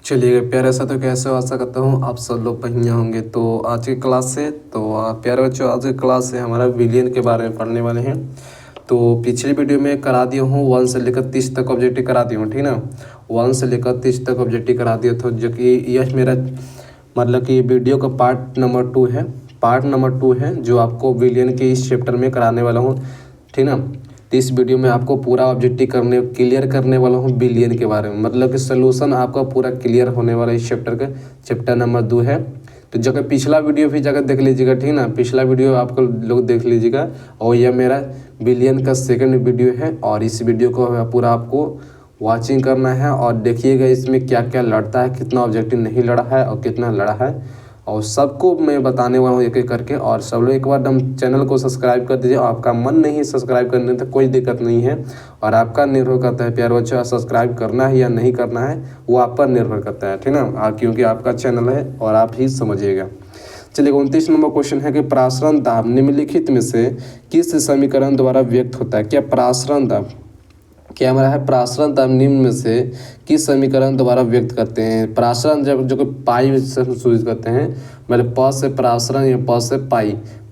चलिए प्यारे साथियों, कैसे हो? आशा करता हूँ आप सब लोग बढ़िया होंगे। तो आज की क्लास है प्यारे बच्चों, आज की क्लास से हमारा विलियन के बारे में पढ़ने वाले हैं। तो पिछली वीडियो में करा दिया हूँ 1 से लेकर 30 तक ऑब्जेक्टिव करा दिया हूँ, ठीक ना। 1 से लेकर 30 तक ऑब्जेक्टिव करा दिया था, जो कि यह मेरा मतलब कि वीडियो का पार्ट नंबर 2 है। पार्ट नंबर 2 है जो आपको विलियन के इस चैप्टर में कराने वाला हूँ, ठीक ना। तो इस वीडियो में आपको पूरा ऑब्जेक्टिव क्लियर करने वाला हूँ बिलियन के बारे में, मतलब कि सोल्यूशन आपका पूरा क्लियर होने वाला इस चैप्टर का। चैप्टर नंबर 2 है। तो जगह पिछला वीडियो भी जगह देख लीजिएगा, ठीक ना। पिछला वीडियो आपको लोग देख लीजिएगा। और यह मेरा बिलियन का सेकंड वीडियो है, और इस वीडियो को पूरा आपको वॉचिंग करना है और देखिएगा इसमें क्या क्या लड़ता है, कितना ऑब्जेक्टिव नहीं लड़ा है और कितना लड़ा है, और सबको मैं बताने वाला हूँ एक एक करके। और सब लोग एक बार हम चैनल को सब्सक्राइब कर दीजिए। आपका मन नहीं सब्सक्राइब करने तो कोई दिक्कत नहीं है, और आपका निर्भर करता है प्यारे बच्चों, सब्सक्राइब करना है या नहीं करना है वो आप पर निर्भर करता है, ठीक ना। क्योंकि आपका चैनल है और आप ही समझिएगा। चलिए 29 नंबर क्वेश्चन है कि प्रासरण दाब निम्नलिखित में से किस समीकरण द्वारा व्यक्त होता है। क्या प्रासरण दाब क्या हमारा है? प्रासरण दाब निम्न में से किस समीकरण द्वारा व्यक्त करते हैं। प्रासरण जब जो कि पाई से हम यूज करते हैं, मतलब प से प्रासरण या प से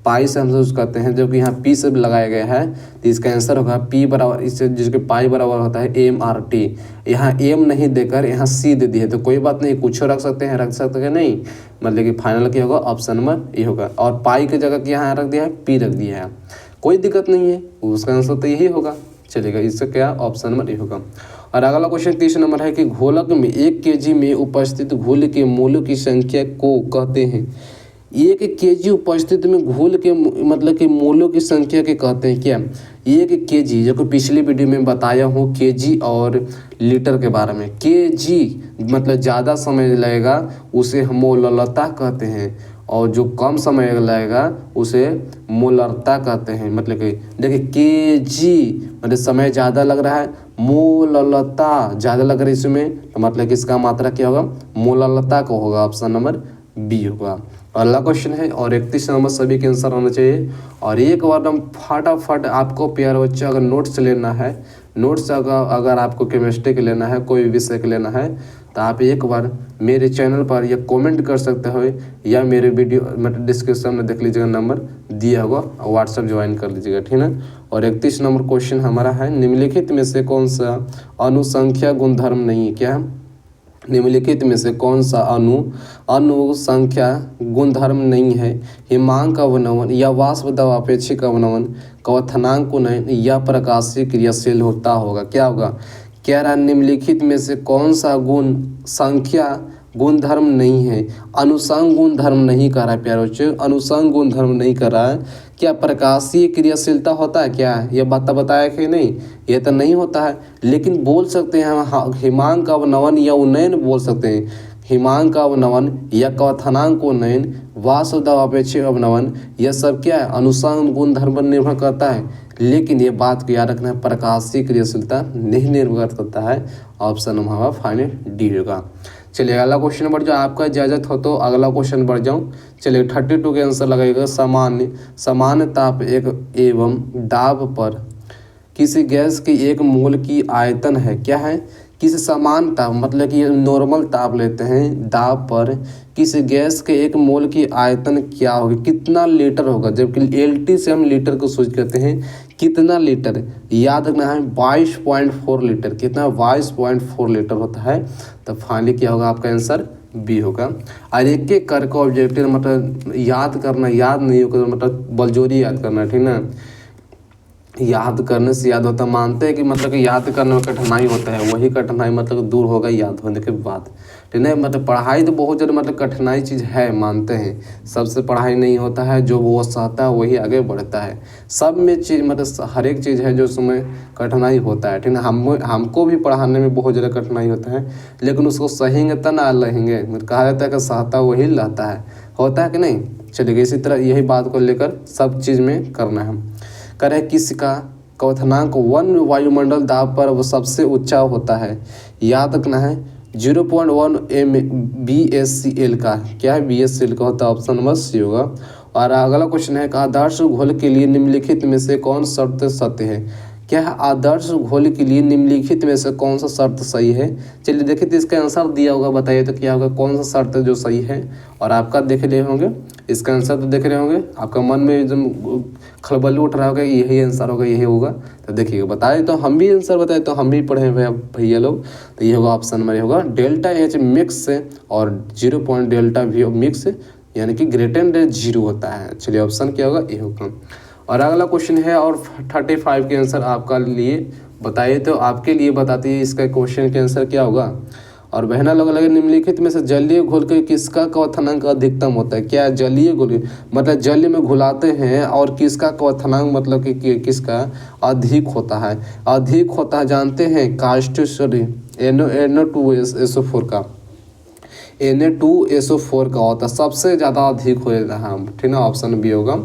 पाई से हम यूज करते हैं, जबकि यहाँ पी से लगाया गया है। तो इसका आंसर होगा पी बराबर, इससे जिसके पाई बराबर होता है MRT। यहाँ एम नहीं देकर यहाँ सी दे दी है, तो कोई बात नहीं, कुछ रख सकते हैं नहीं, मतलब कि फाइनल क्या होगा? ऑप्शन नंबर ए होगा। और पाई की जगह यहाँ रख दिया है पी रख दिया है, कोई दिक्कत नहीं है, उसका आंसर तो यही होगा। चलेगा, इससे क्या ऑप्शन नंबर ए होगा। और अगला क्वेश्चन 30 नंबर है कि घोलक में 1 kg में उपस्थित घोल के मोलों की संख्या को कहते हैं। 1 kg उपस्थित में घोल के मतलब कि मोलों की संख्या के कहते हैं क्या? 1 kg, जो कि पिछली वीडियो में बताया हूँ kg और लीटर के बारे में। kg मतलब ज़्यादा समय लगेगा उसे हम मोललता कहते हैं, और जो कम समय लगेगा उसे मोलरता कहते हैं। मतलब कि देखिए kg मतलब समय ज़्यादा लग रहा है, मोललता ज़्यादा लग रहा है इसमें, तो मतलब कि इसका मात्रा क्या होगा? मोललता को होगा, ऑप्शन नंबर बी होगा। अगला क्वेश्चन है, और 31 नंबर सभी के आंसर होना चाहिए। और एक बार हम फटाफट आपको प्यारे बच्चे अगर नोट्स लेना है, नोट्स अगर आपको केमिस्ट्री के लेना है, कोई विषय के लेना है, तो आप एक बार मेरे चैनल पर या कमेंट कर सकते हो, या मेरे वीडियो मतलब डिस्क्रिप्शन में देख लीजिएगा, नंबर दिया होगा, व्हाट्सएप ज्वाइन कर लीजिएगा, ठीक है। और 31 नंबर क्वेश्चन हमारा है, निम्नलिखित में से कौन सा अनुसंख्या गुणधर्म नहीं है। क्या है? निम्नलिखित में से कौन सा अनुसंख्या गुणधर्म नहीं है? हिमांक अवनमन या वाष्प दबाव अपेक्षिक अवनमन, क्वथनांक उन्नयन या प्रकाशीय क्रियाशील होता होगा। क्या होगा? कह रहा निम्नलिखित में से कौन सा गुण संख्या गुणधर्म नहीं है? अनुसंग गुणधर्म नहीं कर रहा है प्यारे बच्चों, अनुसंग गुणधर्म नहीं कर रहा है। क्या प्रकाशीय क्रियाशीलता होता है? क्या ये बात बताया कि नहीं? ये तो नहीं होता है, लेकिन बोल सकते हैं हम हिमांक अवनमन या उन्नयन बोल सकते हैं। हिमांक अवनमन या क्वथनांक उन्नयन, वाष्प दबाव अपेक्षिक अवनमन, यह सब क्या है? अनुसंग गुणधर्म पर निर्भर करता है। लेकिन ये बात को याद रखना है, प्रकाशीय क्रियाशीलता नहीं निर्भर करता है। ऑप्शन नंबर फाइनल डी होगा। चलिए अगला क्वेश्चन बढ़ जाओ, आपका इजाजत हो तो अगला क्वेश्चन बढ़ जाऊँ। चलिए 32 के आंसर लगाइएगा। सामान्य ताप एक एवं दाब पर किसी गैस की 1 मोल की आयतन है। क्या है? किसी समान ताप मतलब कि नॉर्मल ताप लेते हैं, दाब पर किसी गैस के 1 मोल की आयतन क्या होगी? कितना लीटर होगा? जबकि LT से हम लीटर को सूच करते हैं। कितना लीटर? याद रखना है 22.4 लीटर। कितना? 22.4 लीटर होता है। तो फाइनली क्या होगा? आपका आंसर बी होगा। और एक एक करके ऑब्जेक्टिव मतलब याद करना, याद नहीं होगा मतलब बलजोरी याद करना, ठीक ना। याद करने से याद होता, मानते हैं कि मतलब कि याद करने में कठिनाई होता है, वही कठिनाई मतलब दूर होगा याद होने के बाद, ठीक है। मतलब पढ़ाई तो बहुत ज़्यादा मतलब कठिनाई चीज़ है, मानते हैं। सबसे पढ़ाई नहीं होता है, जो वो सहता है वही आगे बढ़ता है। सब में चीज़ मतलब हर एक चीज़ है जो उसमें कठिनाई होता है, ठीक है। हमको भी पढ़ाने में बहुत ज़्यादा कठिनाई होता है, लेकिन उसको सहेंगे तो ना रहेंगे। मतलब कहा जाता है कि सहता वही रहता है, होता है कि नहीं। चलिए इसी तरह यही बात को लेकर सब चीज़ में करना है। करें किसका क्वथनांक 1 वायुमंडल दाब पर वो सबसे ऊंचा होता है। याद रखना है 0.1 BSCL का। क्या है? BSCL का होता है, ऑप्शन नंबर सी होगा। और अगला क्वेश्चन है, आदर्श घोल के लिए निम्नलिखित में से कौन शर्त सत्य है? क्या है, आदर्श घोल के लिए निम्नलिखित में से कौन सा शर्त सही है। चलिए देखिए, तो इसका आंसर दिया होगा, बताइए तो क्या होगा, कौन सा शर्त जो सही है। और आपका देख रहे होंगे, इसका आंसर तो देख रहे होंगे, आपका मन में एकदम खलबली उठ रहा होगा, यही आंसर होगा, यही होगा। तो देखिए बताए तो हम भी आंसर बताए तो हम भी पढ़े भैया लोग। तो ये होगा ऑप्शन नंबर, ये होगा डेल्टा एच मिक्स और 0 पॉइंट डेल्टा वी मिक्स, यानी कि ग्रेटर देन 0 होता है। चलिए ऑप्शन क्या होगा, ये होगा। और अगला क्वेश्चन है और 35 के आंसर आपका लिए बताइए तो आपके लिए बताती है इसका क्वेश्चन के आंसर क्या होगा। और बहना लोग लगे निम्नलिखित में से जलीय घोल के किसका क्वथनांक अधिकतम होता है। क्या जलीय घोल मतलब जल में घुलाते हैं और किसका क्वथनांक मतलब कि किसका अधिक होता है, अधिक होता है जानते हैं, कास्टोसरी Na2SO4 का, Na2SO4 का होता है, सबसे ज़्यादा अधिक हो जाता है, ठीक ना, ऑप्शन बी होगा।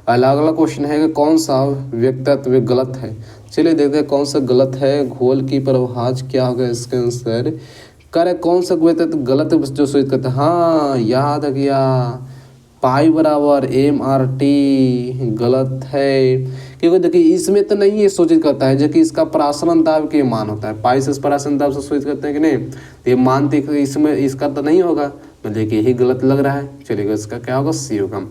अलग अलग क्वेश्चन है कि कौन सा व्यक्तित्व गलत है। चलिए देखते हैं कौन सा गलत है। घोल की प्रभाज क्या होगा इसका आंसर, करे कौन सा व्यक्तित्व गलत जो सूचित करता है। हाँ याद आ गया, पाई बराबर MRT गलत है, क्योंकि देखिए इसमें तो नहीं ये सूचित करता है जो कि इसका परासरण दाब के मान होता है, पाई से परासरण दाब से सूचित करते हैं कि नहीं, तो ये मानते इसमें इसका तो नहीं होगा, तो देखिए यही गलत लग रहा है। चलिएगा इसका क्या होगा, सी होगा।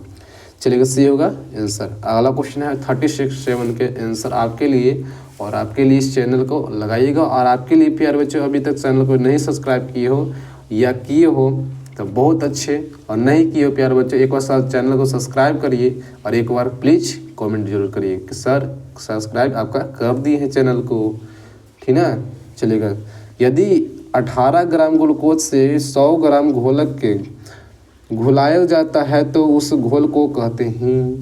चलिएगा सी होगा आंसर। अगला क्वेश्चन है 36 के आंसर आपके लिए, और आपके लिए इस चैनल को लगाइएगा। और आपके लिए प्यारे बच्चों अभी तक चैनल को नहीं सब्सक्राइब किए हो या किए हो तो बहुत अच्छे, और नहीं किए हो प्यारे बच्चों एक बार चैनल को सब्सक्राइब करिए और एक बार प्लीज़ कमेंट जरूर करिए कि सर सब्सक्राइब आपका कर दिए हैं चैनल को, ठीक ना। चलिएगा, यदि 18 ग्राम ग्लूकोज से 100 ग्राम घोलक के घुलाया जाता है तो उस घोल को कहते हैं,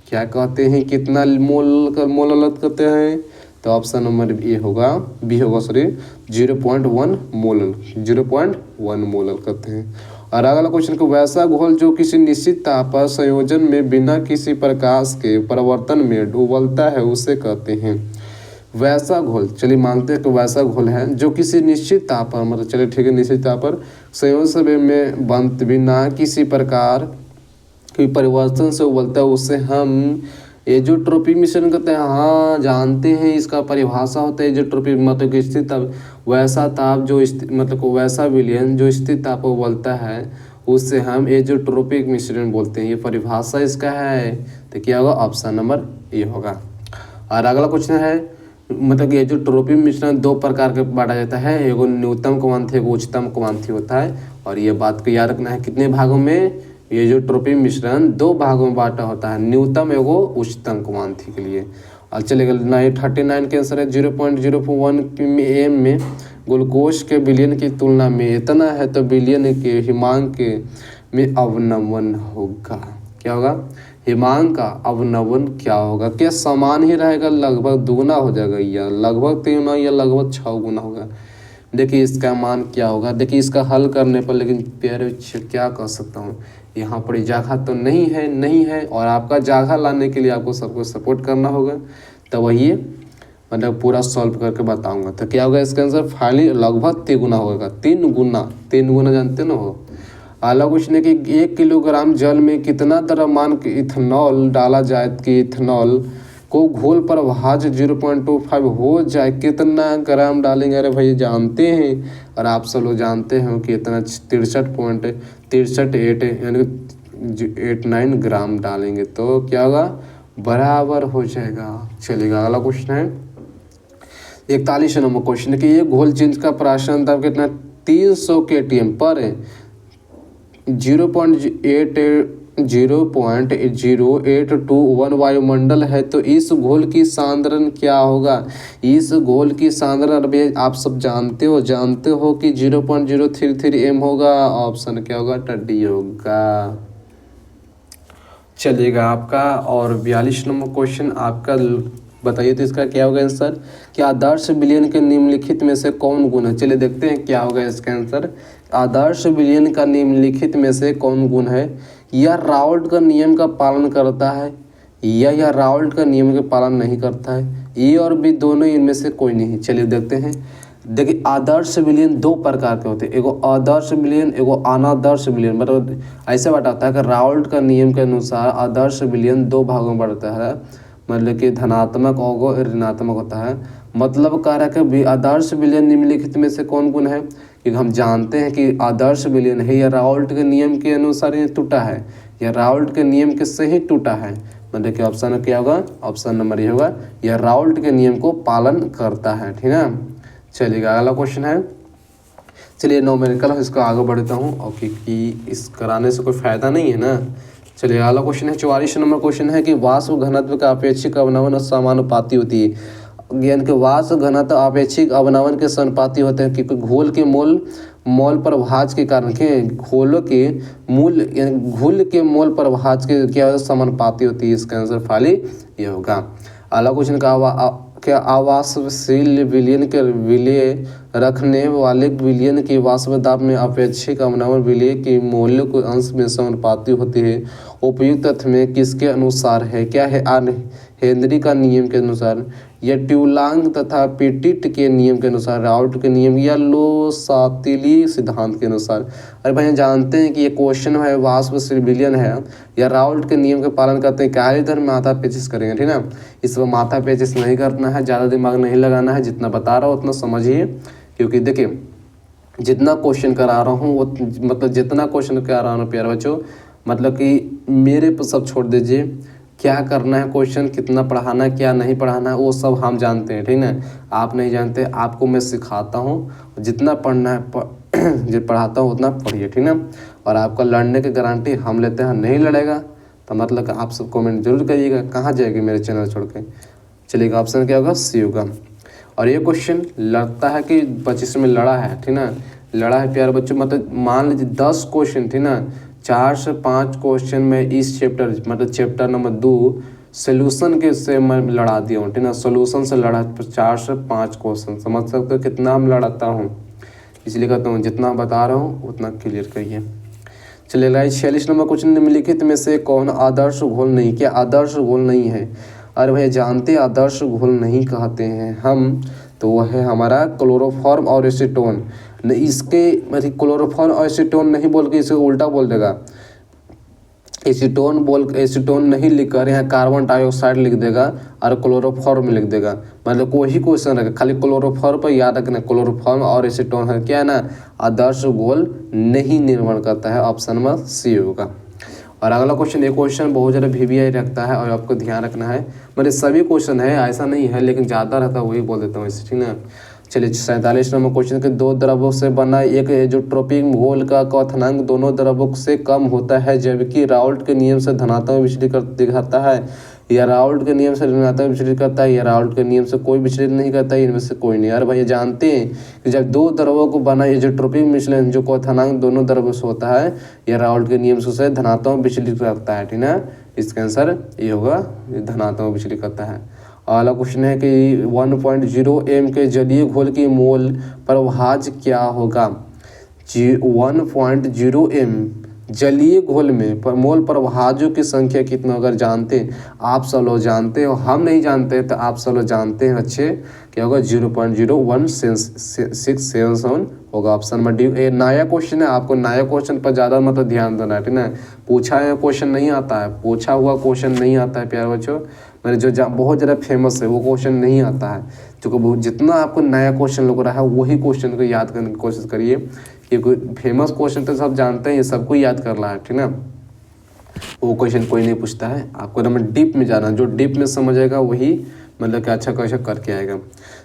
क्या कहते हैं, कितना मोलत करते हैं, तो ऑप्शन नंबर ए होगा, बी होगा, सॉरी 0.1 मोलल, 0.1 मोलल करते हैं। और अगला क्वेश्चन को, वैसा घोल जो किसी निश्चित ताप पर संयोजन में बिना किसी प्रकाश के परिवर्तन में उबलता है उसे कहते हैं वैसा घोल। चलिए मानते हैं कि वैसा घोल है जो किसी निश्चित ताप पर, मतलब चलिए ठीक है, निश्चित ताप पर संयोजन में बंद बिना किसी प्रकार के परिवर्तन से उबलता है उसे हम एजोट्रोपी मिश्रण कहते हैं। हाँ जानते हैं, इसका परिभाषा होता है एजोट्रोपी मतलब कि स्थिर ताप, वैसा ताप जो मतलब वैसा विलयन जो स्थिर ताप पर उबलता है उससे हम एजोट्रोपिक मिश्रण बोलते हैं, ये परिभाषा इसका है। तो क्या होगा, ऑप्शन नंबर ए होगा। और अगला क्वेश्चन है, मतलब कि एजोट्रोपिक मिश्रण 2 प्रकार के बांटा जाता है, एगो न्यूनतम क्वांथी एगो उच्चतम क्वांथी होता है। और ये बात को याद रखना है, कितने भागों में एजोट्रोपिक मिश्रण 2 भागों में बांटा होता है, न्यूनतम एगो उच्चतम क्वांथी के लिए। और चलेगा 39 के आंसर है 0.01 m में ग्लूकोज के विलयन की तुलना में इतना है तो विलयन के हिमांक के में अवनमन होगा। क्या होगा, हिमांक का अवनमन क्या होगा, क्या समान ही रहेगा, लगभग दुगुना हो जाएगा या लगभग 3 या लगभग 6 गुना होगा। देखिए इसका मान क्या होगा, देखिए इसका हल करने पर, लेकिन प्यारे क्या कह सकता हूँ, यहाँ पर जागा तो नहीं है और आपका जागा लाने के लिए आपको सबको सपोर्ट करना होगा, तो वही मतलब पूरा सॉल्व करके बताऊंगा। तो क्या होगा इसका आंसर, फाइनली लगभग 3 गुना होगा, 3 गुना जानते ना हो। अलग क्वेश्चन है कि 1 किलोग्राम जल में कितना द्रव्यमान इथेनॉल डाला जाए कि इथेनॉल को घोल पर भाज 0.25 हो जाए, कितना ग्राम डालेंगे। अरे भाई जानते हैं, और आप सब लोग जानते हैं कि इतना 63.8 यानी 89 ग्राम डालेंगे तो क्या होगा, बराबर हो जाएगा। चलेगा, अगला क्वेश्चन है 41 नंबर क्वेश्चन है कि ये घोल जिनका प्राशन दाब कितना 300 kTm पर 0.0821 वायुमंडल है तो इस घोल की सांद्रण क्या होगा। इस घोल की सांद्रण अभी आप सब जानते हो कि 0.033 m होगा। ऑप्शन क्या होगा, डी होगा। चलिएगा आपका और 42 नंबर क्वेश्चन आपका बताइए तो इसका क्या होगा आंसर, कि आदर्श विलयन के निम्नलिखित में से कौन गुण है। चलिए देखते हैं क्या होगा इसका आंसर। आदर्श विलयन का निम्नलिखित में से कौन गुण है, यह राउल्ट का नियम का पालन करता है या यह राउल्ट का नियम का पालन नहीं करता है, ए और बी दोनों इनमें से कोई नहीं। चलिए देखते हैं। देखिए आदर्श विलयन 2 प्रकार के होते हैं, एगो आदर्श विलयन एगो अनादर्श विलयन। मतलब ऐसे बांटा होता है कि राउल्ट का नियम के अनुसार आदर्श विलयन 2 भागों में बढ़ता है। मतलब कि धनात्मक और ऋणात्मक होता है। मतलब कारक है आदर्श विलयन निम्नलिखित में से कौन गुण है, कि हम जानते हैं कि आदर्श विलयन है या राउल्ट के नियम के अनुसार ये टूटा है, या राउल्ट के नियम के से ही टूटा है। मतलब कि ऑप्शन क्या होगा, ऑप्शन नंबर ये होगा, यह राउल्ट के नियम को पालन करता है। ठीक है, चलिएगा अगला क्वेश्चन है। चलिए न्यूमेरिकल इसको आगे बढ़ता हूँ और कि इस कराने से कोई फायदा नहीं है ना। चलिए अगला क्वेश्चन है 44 नंबर क्वेश्चन है कि वाष्प घनत्व का अपेक्षिक अवनवन समानुपाती होती है। यानी कि वाष्प घनत्व अपेक्षिक अवनवन के समानुपाती होते हैं, क्योंकि घोल के मोल पर भाज के कारण के घोलों के मूल यानी घुल के मोल पर भाज के क्या समानुपाती होती है। इसका आंसर फाली ये होगा। अगला क्वेश्चन का क्या आवासशील विलयन के विलय रखने वाले विलयन की वाष्प दाब में अपेक्षिक अवनवन विलय के मूल्य को अंश में समानुपाती होती है। उपयुक्त तथ्य में किसके अनुसार है, क्या है, हेनरी का नियम के अनुसार, या ट्यूलांग तथा पेटिट के नियम के अनुसार, राउल्ट के नियम, या लोसातिली सिद्धांत के अनुसार। अरे भाई जानते हैं कि ये क्वेश्चन है वाष्पशील विलयन है या राउल्ट के नियम का पालन करते हैं, क्या इधर माथा पेचिस करेंगे। ठीक है, इस पर माथा पेचिस नहीं करना है, ज़्यादा दिमाग नहीं लगाना है, जितना बता रहा हूँ उतना समझिए। क्योंकि देखिए जितना क्वेश्चन करा रहा हूँ वो मतलब जितना क्वेश्चन करा रहा हूँ प्यारे बच्चों, मतलब कि मेरे पर सब छोड़ दीजिए, क्या करना है, क्वेश्चन कितना पढ़ाना है क्या नहीं पढ़ाना है वो सब हम जानते हैं। ठीक है, आप नहीं जानते, आपको मैं सिखाता हूँ, जितना पढ़ना है जो पढ़ाता हूँ उतना पढ़िए। ठीक है, और आपका लड़ने की गारंटी हम लेते हैं, नहीं लड़ेगा तो मतलब कि आप सब कमेंट जरूर करिएगा, कहाँ जाएगी मेरे चैनल छोड़ के। चलिएगा ऑप्शन क्या होगा, सी होगा। और ये क्वेश्चन लगता है कि 25 में लड़ा है। ठीक ना, लड़ा है प्यारे बच्चों, मतलब मान लीजिए 10 क्वेश्चन थी ना, 4 से 5 क्वेश्चन में इस चैप्टर मतलब चैप्टर नंबर 2 सोल्यूशन के से मैं लड़ा दिया हूँ। ठीक ना, सोल्यूशन से लड़ा 4 से 5 क्वेश्चन, समझ सकते हो कितना हम लड़ाता हूँ। इसलिए कहता हूँ जितना बता रहा हूँ उतना क्लियर करिए। चलिए गाइस 46 नंबर क्वेश्चन, निम्नलिखित में से कौन आदर्श घोल नहीं, क्या आदर्श घोल नहीं है। अरे भैया जानते आदर्श घोल नहीं कहते हैं हम, तो वह है हमारा क्लोरोफॉर्म और एसीटोन। इसके मतलब क्लोरोफॉर्म और एसीटोन नहीं बोल के इसे उल्टा बोल देगा, एसीटोन नहीं लिखकर यहाँ कार्बन डाइऑक्साइड लिख देगा और क्लोरोफॉर्म लिख देगा। मतलब कोई ही क्वेश्चन रहेगा, खाली क्लोरोफॉर्म पर याद रखना, क्लोरोफॉर्म और एसीटोन है क्या है ना, आदर्श घोल नहीं निर्माण करता है। ऑप्शन नंबर सी होगा। और अगला क्वेश्चन, एक क्वेश्चन बहुत ज़्यादा वीवीआई रखता है और आपको ध्यान रखना है, मतलब सभी क्वेश्चन है ऐसा नहीं है, लेकिन ज़्यादा रहता है वही बोल देता हूँ इसे। ठीक ना, चलिए 47 नंबर क्वेश्चन के 2 द्रवों से बना एक एज़ोट्रोपिक घोल का क्वथनांक दोनों द्रवों से कम होता है, जबकि राउल्ट के नियम से धनात्मक विचलित दिखाता है, या राउल्ट के नियम से ऋणात्मक विचलित करता है, या राउल्ट के नियम से कोई विचलित नहीं करता है, इनमें से कोई नहीं। यार भैया जानते हैं कि जब 2 द्रवों को बना एज़ोट्रोपिक मिश्रण जो क्वथनांक दोनों द्रवों से होता है, या राउल्ट के नियम से धनात्मक विचलित करता है। ठीक है, इसका आंसर ये होगा, धनात्मक विचलित करता है। अगला क्वेश्चन है कि 1.0 m के जलीय घोल की मोल प्रभाज क्या होगा। 1.0 m जलीय घोल में मोल प्रभाजों की संख्या कितना, अगर जानते हैं आप सब लोग जानते हो, हम नहीं जानते तो आप सब लोग जानते हैं अच्छे, क्या होगा 0.0167 होगा। Option number D. ये नया क्वेश्चन है, आपको नया क्वेश्चन पर ज़्यादा मतलब ध्यान देना है। ठीक है, पूछा है क्वेश्चन नहीं आता है, पूछा हुआ क्वेश्चन नहीं आता है प्यारे बच्चों, मैंने जो बहुत ज़्यादा फेमस है वो क्वेश्चन नहीं आता है। क्योंकि जितना आपको नया क्वेश्चन लग रहा है वही क्वेश्चन को याद करने की कोशिश करिए, क्योंकि फेमस क्वेश्चन तो सब जानते हैं, ये सबको याद कर रहा है। ठीक ना, वो क्वेश्चन कोई नहीं पूछता है, आपको एकदम डीप में जाना, जो डीप में समझेगा वही मतलब कि अच्छा क्वेश्चन करके आएगा।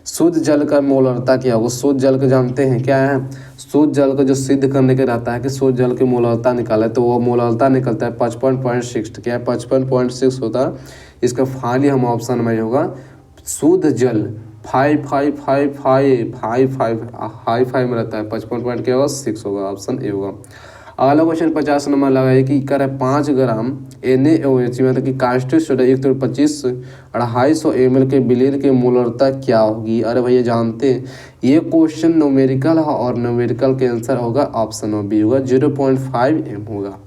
शुद्ध जल का मोलरता क्या होगा। शुद्ध जल को जानते हैं क्या है, शुद्ध जल को जो सिद्ध करने के रहता है कि शुद्ध जल की मोलरता निकाले, तो वो मोलरता निकलता है 55.6, क्या है 55.6 होता है। इसका फाइनली हम ऑप्शन में होगा शुद्ध जल 5 में रहता है, 55 क्या होगा 6 होगा, ऑप्शन ए होगा। अगला क्वेश्चन 50 नंबर लगाए कि कर 5 ग्राम NaOH मतलब कि कांस्टेंट सोडा 125 250 ml के विलयन की मोलरता क्या होगी। अरे भैया जानते हैं ये क्वेश्चन न्यूमेरिकल है और न्यूमेरिकल के आंसर होगा ऑप्शन बी होगा 0.5 m होगा।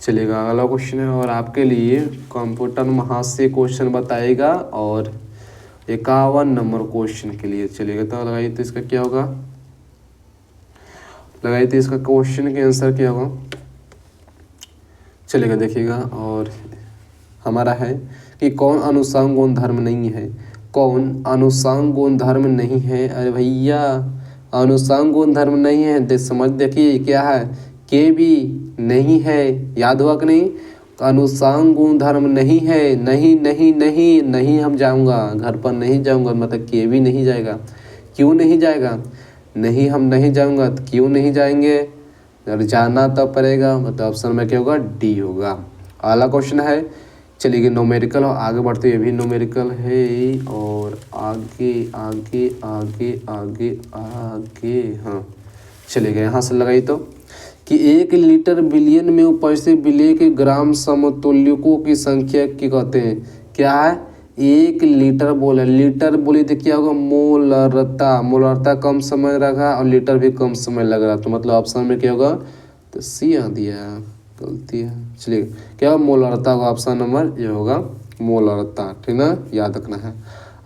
चलेगा अगला क्वेश्चन है और आपके लिए कंप्यूटर महाशय क्वेश्चन बताएगा और 51 नंबर क्वेश्चन के लिए चलेगा। तो लगाइए तो इसका क्या होगा, लगाइए तो इसका क्वेश्चन के आंसर क्या होगा, चलेगा देखिएगा। और हमारा है कि कौन अनुसांग गुण धर्म नहीं है, कौन अनुसांग गुण धर्म नहीं है। अरे भैया अनुसांग गुण धर्म नहीं है, समझ देखिए क्या है, के भी नहीं है, याद हुआ कि नहीं। अनुसांग गुण धर्म नहीं है, नहीं नहीं नहीं नहीं, हम जाऊंगा घर पर नहीं जाऊंगा, मतलब के भी नहीं जाएगा। क्यों नहीं जाएगा, नहीं हम नहीं जाऊंगा, तो क्यों नहीं जाएंगे, अगर जाना तो पड़ेगा, मतलब ऑप्शन में क्या होगा, डी होगा। अगला क्वेश्चन है, चलिए न्यूमेरिकल और आगे बढ़ते, ये भी न्यूमेरिकल है और आगे आगे आगे आगे आगे, हाँ चलिए यहाँ से लगाई तो कि 1 लीटर बिलियन में उपस्थित विलेय के ग्राम समतुल्यकों की संख्या की कहते हैं, क्या है, 1 लीटर बोले, लीटर बोले तो क्या होगा, मोलरता, मोलरता कम समय रखा और लीटर भी कम समय लग रहा, तो मतलब ऑप्शन में क्या होगा, तो सी आ दिया, गलती है। चलिए क्या मोलरता का ऑप्शन नंबर ये होगा, मोलरता, ठीक ना, याद रखना है।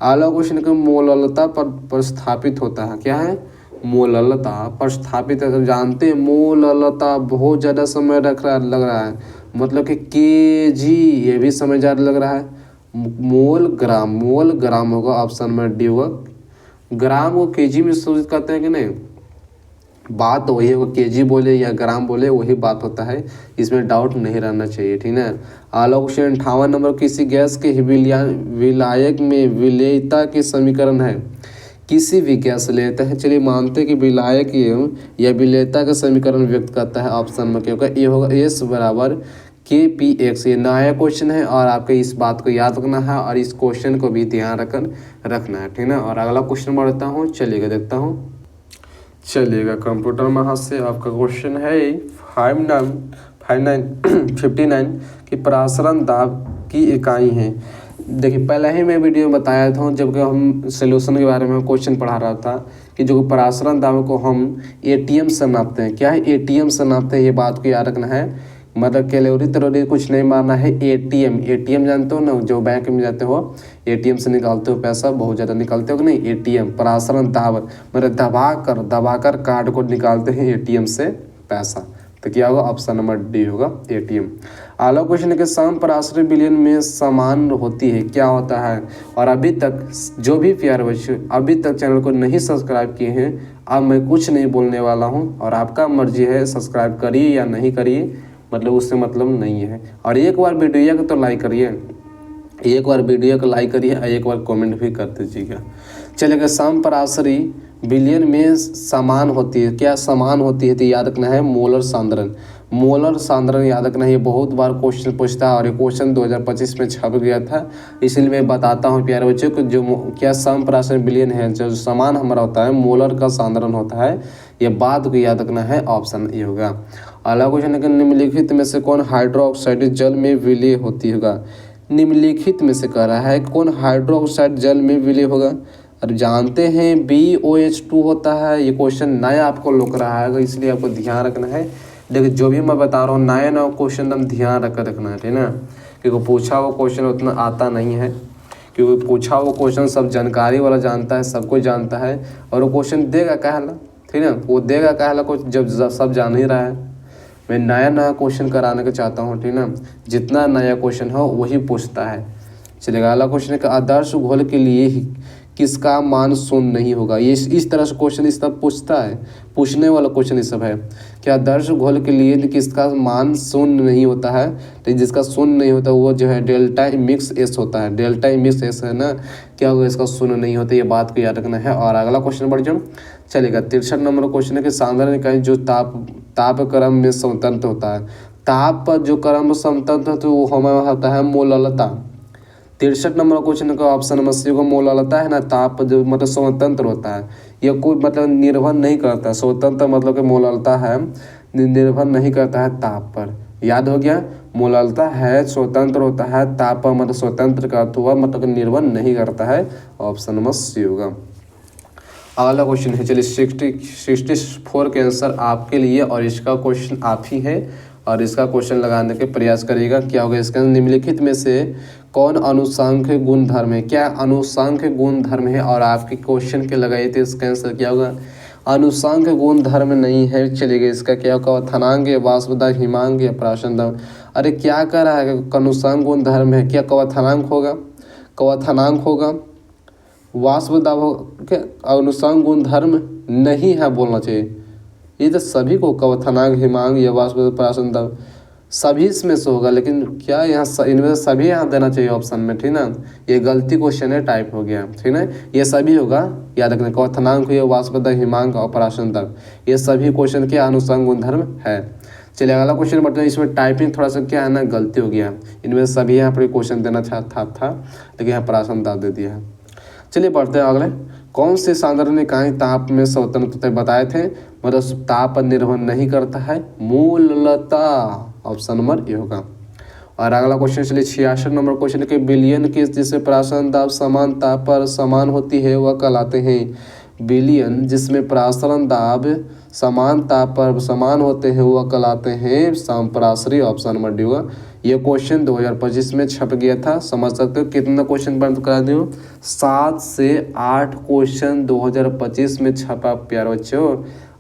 अगला क्वेश्चन का मोलरता पर प्रस्थापित होता है, क्या है, मोललता प्रस्थापित है, जानते हैं मोललता बहुत ज़्यादा समय लग रहा है, मतलब कि केजी, ये भी समय ज़्यादा लग रहा है। मोल ग्राम होगा, ऑप्शन में डी होगा। ग्राम को केजी में सूचित करते हैं कि नहीं, बात वही है, वो केजी बोले या ग्राम बोले वही बात होता है, इसमें डाउट नहीं रहना चाहिए, ठीक है। अगला क्वेश्चन 58 नंबर, किसी गैस के विलायक में विलेयता के समीकरण है, किसी भी गैस लेता है, चलिए मानते हैं कि विलायक या विलेयता का समीकरण व्यक्त करता है, ऑप्शन में क्या होगा, ये होगा एस बराबर के पी एक्स। ये नया क्वेश्चन है और आपको इस बात को याद रखना है और इस क्वेश्चन को भी ध्यान रखना है, ठीक ना। और अगला क्वेश्चन बढ़ता हूँ, चलिएगा देखता हूँ, चलिएगा कंप्यूटर में हाथ से आपका क्वेश्चन है 59 की परासरण दाब की इकाई है। देखिए पहले ही मैं वीडियो में बताया था, जबकि हम सोल्यूशन के बारे में क्वेश्चन पढ़ा रहा था कि जो परासरण दाब को हम एटीएम से नापते हैं, क्या है, एटीएम से नापते हैं, ये बात को याद रखना है। मतलब कैलोरी तलोरी कुछ नहीं मारना है, एटीएम जानते हो ना, जो बैंक में जाते हो एटीएम से निकालते हो पैसा, बहुत ज़्यादा निकालते हो कि नहीं, एटीएम परासरण दाब, मतलब दबाकर कार्ड को निकालते हैं एटीएम से पैसा, तो क्या होगा, ऑप्शन नंबर डी होगा, एटीएम। अगला क्वेश्चन है कि सम परासरण विलयन में समान होती है, क्या होता है। और अभी तक जो भी प्यारे बच्चे अभी तक चैनल को नहीं सब्सक्राइब किए हैं, अब मैं कुछ नहीं बोलने वाला हूँ और आपका मर्जी है, सब्सक्राइब करिए या नहीं करिए, मतलब उससे मतलब नहीं है। और एक बार वीडियो को तो लाइक करिए, एक बार वीडियो को लाइक करिए और एक बार कमेंट भी कर दीजिएगा। चलिएगा, सम परासरी विलयन में समान होती है, क्या समान होती है, तो याद रखना है मोलर सांद्रण, मोलर सांद्रण याद रखना है। ये बहुत बार क्वेश्चन पूछता है और ये क्वेश्चन 2025 में छप गया था, इसलिए मैं बताता हूँ प्यारे बच्चों को, जो क्या सम परासरण विलयन है, जो समान हमारा होता है मोलर का सांद्रण होता है, ये बात को याद रखना है, ऑप्शन ये होगा। अगला क्वेश्चन है कि निम्नलिखित में से कौन हाइड्रोक्साइड जल में विलय होती होगा, निम्नलिखित में से कह रहा है कौन हाइड्रोक्साइड जल में विलय होगा। और जानते हैं BOH2 होता है, ये क्वेश्चन नया आपको लग रहा है, इसलिए आपको ध्यान रखना है। देखिए जो भी मैं बता रहा हूँ नया क्वेश्चन एकदम ध्यान रखना है, ठीक ना, क्योंकि पूछा वो क्वेश्चन उतना आता नहीं है, क्योंकि पूछा वो क्वेश्चन सब जानकारी वाला जानता है, सब कुछ जानता है, और वो क्वेश्चन देगा कहला, ठीक ना, वो देगा कहला कुछ जब सब जान ही रहा है। मैं नया क्वेश्चन कराने का चाहता हूँ, ठीक ना, जितना नया क्वेश्चन हो वही पूछता है। चलेगा, अगला क्वेश्चन है कि आदर्श घोल के लिए ही किसका मान शून्य नहीं होगा। ये इस तरह से क्वेश्चन इस तरह पूछता है, पूछने वाला क्वेश्चन ये सब है कि आदर्श घोल के लिए किसका मान शून्य नहीं होता है, तो जिसका शून्य नहीं होता वो जो है डेल्टा मिक्स एस होता है, डेल्टा मिक्स एस है ना, क्या होगा, इसका शून्य नहीं होता, ये बात को याद रखना है। और अगला क्वेश्चन बढ़ जाओ, चलेगा 63 नंबर क्वेश्चन है कि सांद्रण इकाई जो ताप क्रम में स्वतंत्र होता है, ताप पर जो क्रम में स्वतंत्र तो वो हमारा होता है मोललता। 63 नंबर क्वेश्चन का ऑप्शन नंबर सी को मोललता है ना, ताप जो मतलब स्वतंत्र होता है, यह कोई मतलब निर्भर नहीं करता, स्वतंत्र मतलब कि मोललता है निर्भर नहीं करता है ताप पर, याद हो गया, मोललता है स्वतंत्र होता है, ताप पर मतलब स्वतंत्र का हुआ मतलब निर्भर नहीं करता है, ऑप्शन नंबर सी होगा। अगला क्वेश्चन है, चलिए 64 के आंसर आपके लिए और इसका क्वेश्चन आप ही है और इसका क्वेश्चन लगाने के प्रयास करिएगा। क्या होगा इसका, निम्नलिखित में से कौन अनुसांख्य गुण धर्म है, क्या अनुसांख्य गुण धर्म है, और आपके क्वेश्चन के लगाए थे, इसका आंसर क्या होगा, अनुसांख्य गुण धर्म नहीं है। चलिएगा, इसका क्या होगा, थनांग, वाष्पदाब, हिमांग या प्राशन दाब, अरे क्या कह रहा है, अनुसंग गुण धर्म है, क्या कवथनांक होगा, कवथनांक होगा, वाष्प दाब होगा, अनुसंग गुण धर्म नहीं है बोलना चाहिए। ये तो सभी को कवथनांक, हिमांक या वाष्प पराशर दाब सभी इसमें से होगा, लेकिन क्या यहाँ इनमें से सभी यहाँ देना चाहिए ऑप्शन में, ठीक ना। ये गलती क्वेश्चन है, टाइप हो गया, ठीक ना। ये सभी होगा, याद रखना, कवथनांक हुआ, वाष्प दाब, हिमांक और पराशर दाब, ये सभी क्वेश्चन के अनुसंग गुणधर्म है। चलिए अगला क्वेश्चन बढ़ते हैं। इसमें टाइपिंग थोड़ा सा क्या है ना, गलती हो गया, इनमें सभी यहाँ पर क्वेश्चन देना था लेकिन यहाँ पराशर दाब दे दिया है। चलिए बढ़ते हैं अगले। कौन से सांद्रण इकाई ताप में स्वतंत्र बताए थे, मतलब ताप पर निर्भर नहीं करता है, मूलतः ऑप्शन नंबर ए होगा। और अगला क्वेश्चन चलिए 66 नंबर क्वेश्चन के विलयन के जिससे पराशर दाब समान ताप पर समान होती है वह कहलाते हैं। विलयन जिसमें पराशर दाब समान ताप पर समान होते हैं वह कहलाते हैं संपराशरी, ऑप्शन नंबर डी होगा। ये क्वेश्चन 2025 में छप गया था, समझ सकते हो कितना क्वेश्चन बंद करा दूँ, 7 से 8 क्वेश्चन 2025 में छपा प्यारे बच्चों।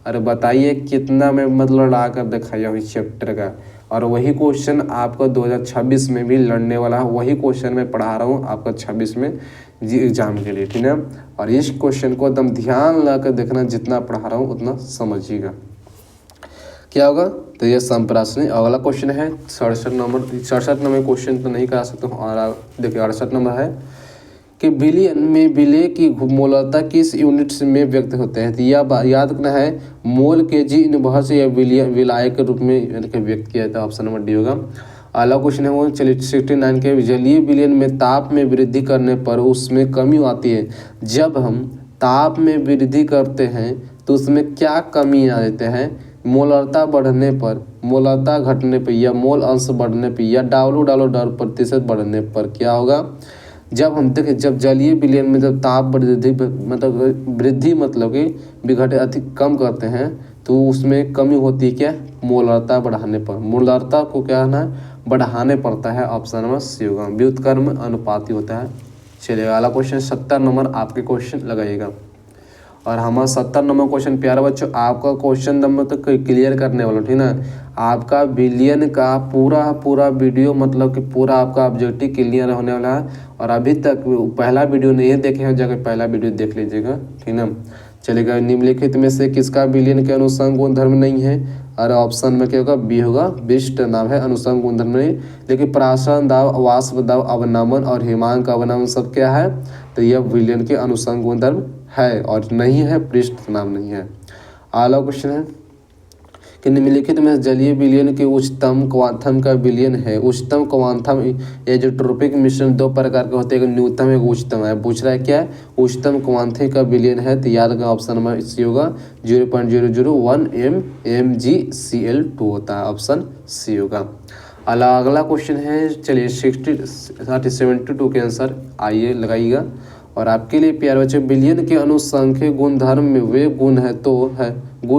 अरे बताइए कितना मैं मतलब ला कर दिखाया हूँ इस चैप्टर का, और वही क्वेश्चन आपको 2026 में भी लड़ने वाला है, वही क्वेश्चन मैं पढ़ा रहा हूँ आपका 26 में जी एग्जाम के लिए, ठीक है। और इस क्वेश्चन को एकदम ध्यान लगा कर देखना, जितना पढ़ा रहा हूँ उतना समझिएगा क्या होगा। तो ये संप्राशनी। अगला क्वेश्चन है 67 नंबर क्वेश्चन तो नहीं करा सकता हूँ। और देखिए 68 नंबर है कि विलयन में विलय की मूलतः किस यूनिट्स में व्यक्त होते हैं। तो यह याद रखना है, मोल के जी इनवर्स या विलाय के रूप में व्यक्त किया जाता है, ऑप्शन नंबर डी होगा। अगला क्वेश्चन है वो चलिए 69 के, जलीय विलयन में ताप में वृद्धि करने पर उसमें कमी आती है। जब हम ताप में वृद्धि करते हैं तो उसमें क्या कमी आ जाते हैं, मोलरता बढ़ने पर, मोलरता घटने पर, या मोल अंश बढ़ने पर, या डॉलर प्रतिशत बढ़ने पर क्या होगा। जब हम देखें, जब जलीय विलयन में जब ताप वृद्धि मतलब वृद्धि मतलब कि विघटन अधिक कम करते हैं तो उसमें कमी होती है क्या, मोलरता बढ़ाने पर। मोलरता को क्या है, बढ़ाने पड़ता है, ऑप्शन नंबर सी होगा। व्युत्क्रम अनुपाती होता है। चलिएगा अगला क्वेश्चन 70 नंबर आपके क्वेश्चन लगाइएगा। और हमारा 70 नंबर क्वेश्चन प्यारे बच्चों आपका क्वेश्चन नंबर तो क्लियर करने वाला, ठीक ना। आपका विलयन का पूरा वीडियो मतलब कि पूरा आपका ऑब्जेक्टिव क्लियर होने वाला है। और अभी तक पहला वीडियो नहीं देखे हैं, जाकर पहला वीडियो देख लीजिएगा, ठीक ना। चलेगा निम्नलिखित में से किसका विलयन के अनुसंग गुणधर्म नहीं है, और ऑप्शन में क्या होगा, बी होगा, विशिष्ट नाम है, अनुसंग गुणधर्म नहीं। लेकिन पराशर दाब, वाष्प दाब, अवनमन और हिमांक अवनमन सब क्या है, तो यह विलयन के अनुसंग गुणधर्म है और नहीं है, पृष्ठ नाम नहीं है। अगला क्वेश्चन है कि निम्नलिखित में जलीय विलयन के उच्चतम क्वांथम का विलयन है। उच्चतम क्वांथम एजोट्रोपिक मिश्रण दो प्रकार के होते हैं, एक न्यूनतम एक उच्चतम है। पूछ रहा है क्या है, उच्चतम क्वांथम का विलयन है, तो याद रखना ऑप्शन नंबर सी होगा, 0.001 mgCl2 होता है, ऑप्शन सी होगा। अगला क्वेश्चन है चलिए 72 के आंसर आइए लगाइएगा। और आपके लिए प्यारे बच्चे, विलयन के अनुसंख्य गुणधर्म में वे गुण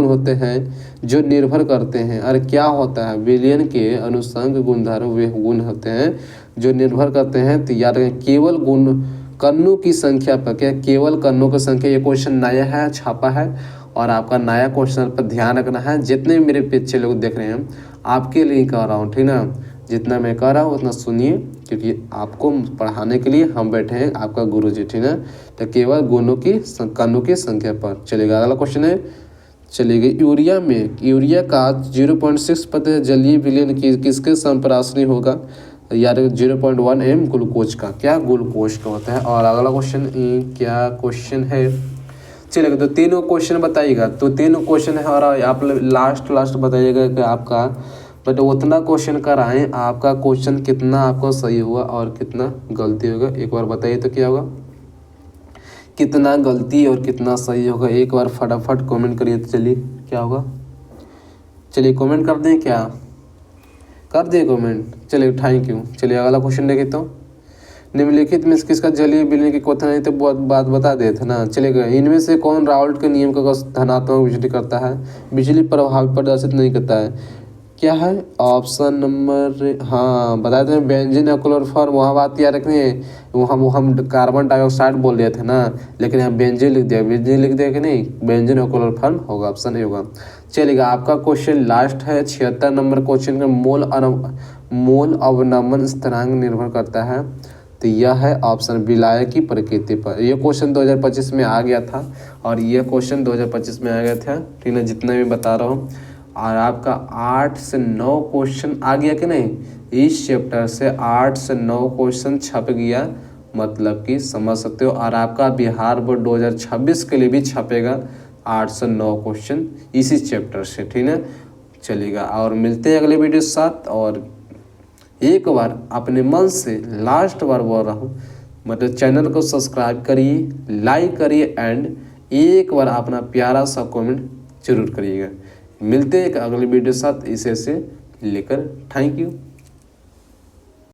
होते हैं जो निर्भर करते हैं। अरे क्या होता है, विलयन के अनुसंग गुणधर्म वे गुण होते हैं जो निर्भर करते हैं, तो याद रखें केवल गुण कणों की संख्या पर। क्या केवल कणों की संख्या, ये क्वेश्चन नया है, छापा है, और आपका नया क्वेश्चन पर ध्यान रखना है। जितने मेरे पीछे लोग देख रहे हैं आपके लिए कह रहा हूँ, ठीक ना। जितना मैं कह रहा हूँ उतना सुनिए, क्योंकि आपको पढ़ाने के लिए हम बैठे हैं, आपका गुरुजी, ठीक है। तो केवल कणों की संख्या पर। चलेगा अगला क्वेश्चन है चलिए यूरिया का 0.6% जलीय विलयन किसके संप्राशनी होगा, यार 0.1 m ग्लूकोज का, क्या ग्लूकोज का होता है। और अगला क्वेश्चन क्या क्वेश्चन है, चलेगा तो तीनों क्वेश्चन बताइएगा, तो तीनों क्वेश्चन है और आप लास्ट बताइएगा कि आपका बट उतना क्वेश्चन कराएं, आपका क्वेश्चन कितना आपको सही हुआ और कितना गलती होगा, एक बार बताइए तो क्या होगा, कितना गलती और कितना सही होगा, एक बार फटाफट कमेंट करिए। तो चलिए क्या होगा, चलिए कमेंट कर दें, क्या कर दिए कमेंट, चलिए थैंक यू। चलिए अगला क्वेश्चन देखे तो निम्नलिखित में किसका जलीय विलयन की क्वेश्चन है, तो बहुत बात बता दिए थे ना। चलेगा इनमें से कौन राउल्ट के नियम का धनात्मक बिजली करता है, बिजली प्रभाव प्रदर्शित नहीं करता है, क्या है ऑप्शन नंबर, हाँ बताए थे बेंजीन और क्लोरोफॉर्म, वहाँ बात याद रखनी है, वो हम कार्बन डाइऑक्साइड बोल रहे थे ना, लेकिन यहाँ बेंजीन लिख दिया कि नहीं, बेंजीन और क्लोरोफॉर्म होगा, ऑप्शन ए होगा। चलेगा। आपका क्वेश्चन लास्ट है 76 नंबर क्वेश्चन का, मोल अवनमन स्थिरांक निर्भर करता है। तो यह है ऑप्शन विलायकी प्रकृति पर। ये क्वेश्चन 2025 में आ गया था और ये क्वेश्चन 2025 में आ गया था, ठीक है, जितना भी बता रहा हूँ। और आपका 8 से 9 क्वेश्चन आ गया कि नहीं, इस चैप्टर से 8 से 9 क्वेश्चन छप गया, मतलब कि समझ सकते हो। और आपका बिहार बोर्ड 2026 के लिए भी छपेगा 8 से 9 क्वेश्चन इसी चैप्टर से, ठीक है, चलेगा। और मिलते हैं अगले वीडियो के साथ। और एक बार अपने मन से लास्ट बार बोल रहा हूँ, मतलब चैनल को सब्सक्राइब करिए, लाइक करिए एंड एक बार अपना प्यारा सा कमेंट जरूर करिएगा। मिलते हैं एक अगले वीडियो के साथ इसे से लेकर। Thank you.